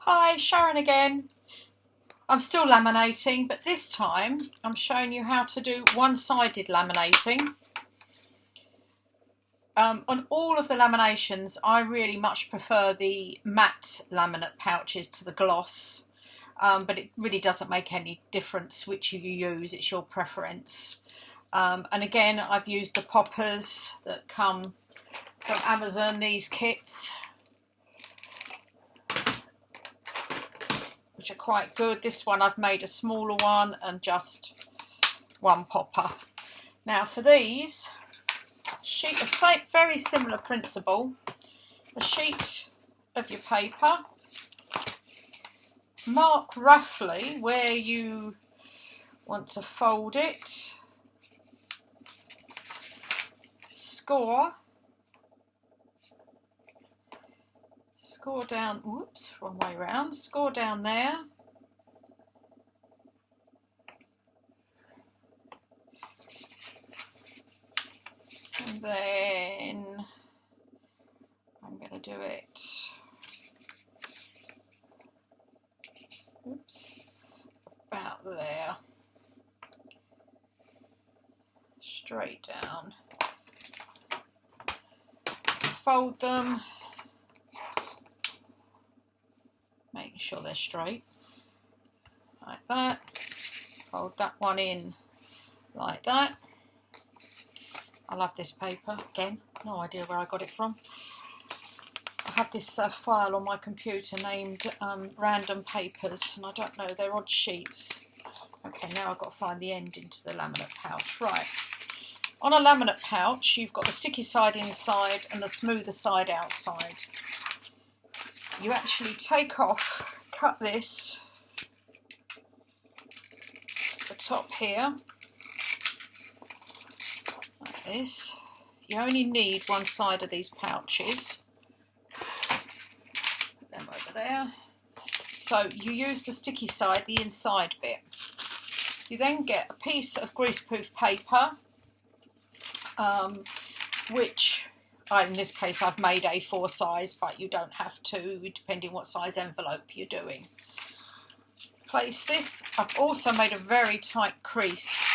Hi, Sharon again. I'm still laminating, but this time I'm showing you how to do one-sided laminating. On all of the laminations, I really much prefer the matte laminate pouches to the gloss, but it really doesn't make any difference which you use, it's your preference. And again, I've used the poppers that come from Amazon, these kits, which are quite good. This one I've made a smaller one and just one popper. Now for these, very similar principle. A sheet of your paper, mark roughly where you want to fold it, score down, whoops, wrong way round, score down there, and then I'm going to do it, oops, about there, straight down, fold them, making sure they're straight, like that, fold that one in like that. I love this paper, again, no idea where I got it from. I have this file on my computer named Random Papers, and I don't know, they're odd sheets. Okay, now I've got to find the end into the laminate pouch. Right, on a laminate pouch, you've got the sticky side inside and the smoother side outside. You actually take off, cut this, the top here, like this. You only need one side of these pouches. Put them over there. So you use the sticky side, the inside bit. You then get a piece of greaseproof paper, which in this case I've made A4 size, but you don't have to, depending what size envelope you're doing. Place this, I've also made a very tight crease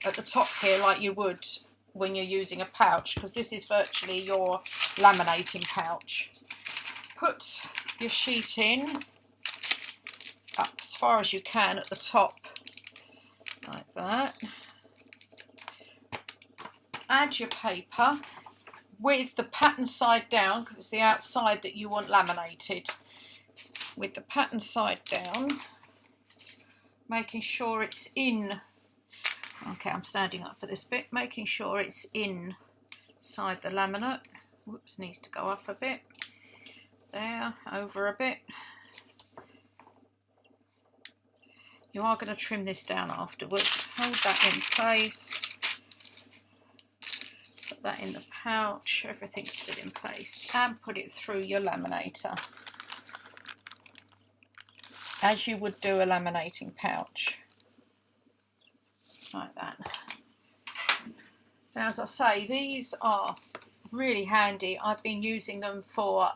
at the top here like you would when you're using a pouch, because this is virtually your laminating pouch. Put your sheet in up as far as you can at the top, like that. Add your paper with the pattern side down, because it's the outside that you want laminated. With the pattern side down, making sure it's in. Okay, I'm standing up for this bit, making sure it's inside the laminate. Whoops, needs to go up a bit. There, over a bit. You are going to trim this down afterwards. Hold that in place. Put that in the pouch, everything's still in place, and put it through your laminator as you would do a laminating pouch, like that. Now, as I say, these are really handy. I've been using them for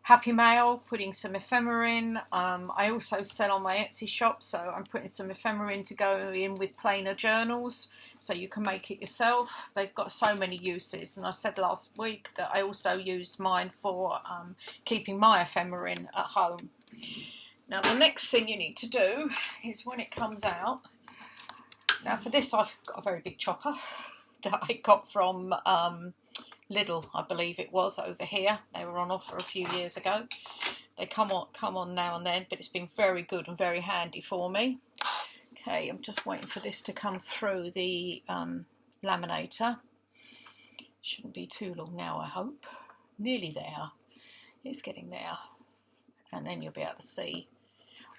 Happy Mail, putting some ephemera in. I also sell on my Etsy shop, so I'm putting some ephemera in to go in with plainer journals, so you can make it yourself. They've got so many uses, and I said last week that I also used mine for keeping my ephemera in at home. Now the next thing you need to do is when it comes out, now for this I've got a very big chopper that I got from Lidl, I believe it was, over here. They were on offer a few years ago. They come on now and then, but it's been very good and very handy for me. Okay, I'm just waiting for this to come through the laminator. Shouldn't be too long now, I hope. Nearly there. It's getting there. And then you'll be able to see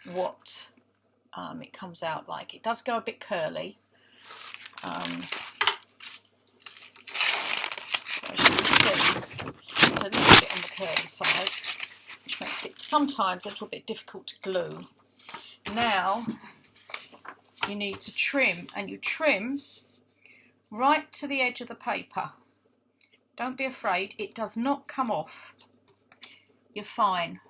what it comes out like. It does go a bit curly. As you can see, it's a little bit on the curly side, which makes it sometimes a little bit difficult to glue. Now you need to trim, and you trim right to the edge of the paper. Don't be afraid, it does not come off. You're fine.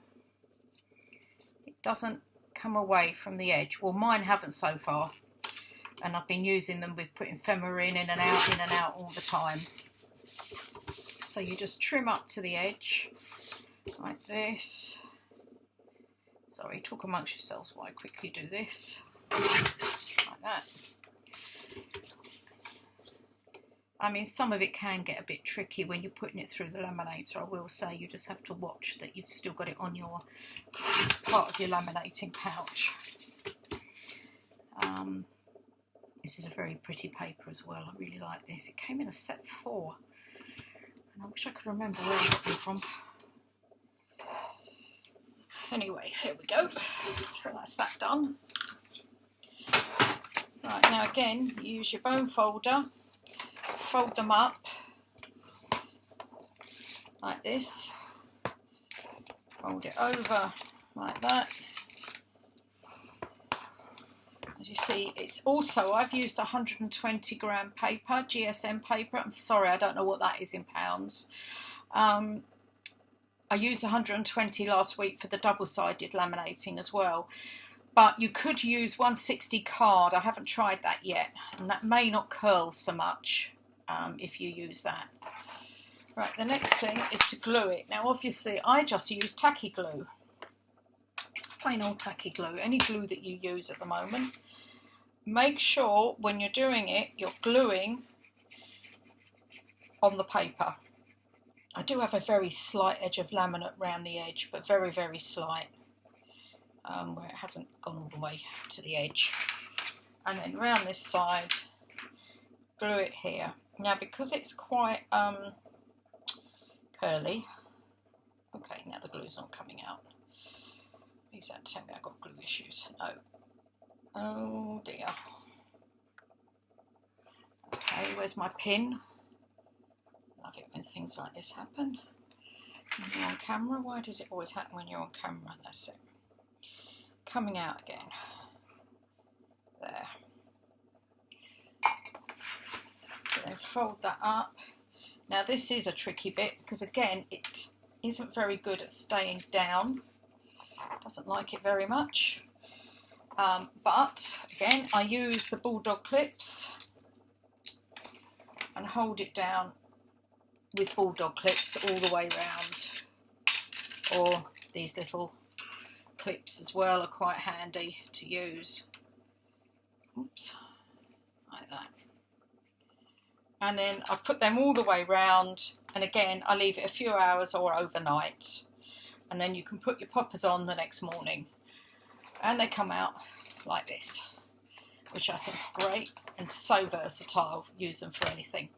doesn't come away from the edge. Well, mine haven't so far, and I've been using them with putting ephemera in and out all the time. So you just trim up to the edge like this. Sorry, talk amongst yourselves while I quickly do this, like that. I mean, some of it can get a bit tricky when you're putting it through the laminator. I will say you just have to watch that you've still got it on your part of your laminating pouch. This is a very pretty paper as well. I really like this. It came in a set of 4, and I wish I could remember where I got them from. Anyway, here we go. So that's that done. Right, now again, you use your bone folder, fold them up like this, fold it over like that. As you see, it's also, I've used 120 gram paper, GSM paper. I'm sorry, I don't know what that is in pounds. I used 120 last week for the double-sided laminating as well. But you could use 160 card. I haven't tried that yet, and that may not curl so much if you use that. Right, the next thing is to glue it. Now, obviously, I just use tacky glue. Plain old tacky glue, any glue that you use at the moment. Make sure when you're doing it, you're gluing on the paper. I do have a very slight edge of laminate round the edge, but very, very slight, where it hasn't gone all the way to the edge. And then round this side, glue it here. Now, because it's quite curly, okay, now the glue's not coming out. Please don't tell me I've got glue issues. No. Oh dear. Okay, where's my pin? Love it when things like this happen. When you're on camera, why does it always happen when you're on camera? That's it. Coming out again. There. So then fold that up. Now this is a tricky bit because again it isn't very good at staying down. Doesn't like it very much. But again, I use the bulldog clips and hold it down with bulldog clips all the way round, or these little clips as well are quite handy to use. Oops, like that. And then I put them all the way round, and again I leave it a few hours or overnight, and then you can put your poppers on the next morning and they come out like this, which I think are great and so versatile. Use them for anything.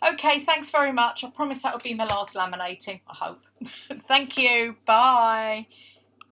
Okay, thanks very much. I promise that will be my last laminating, I hope. Thank you. Bye.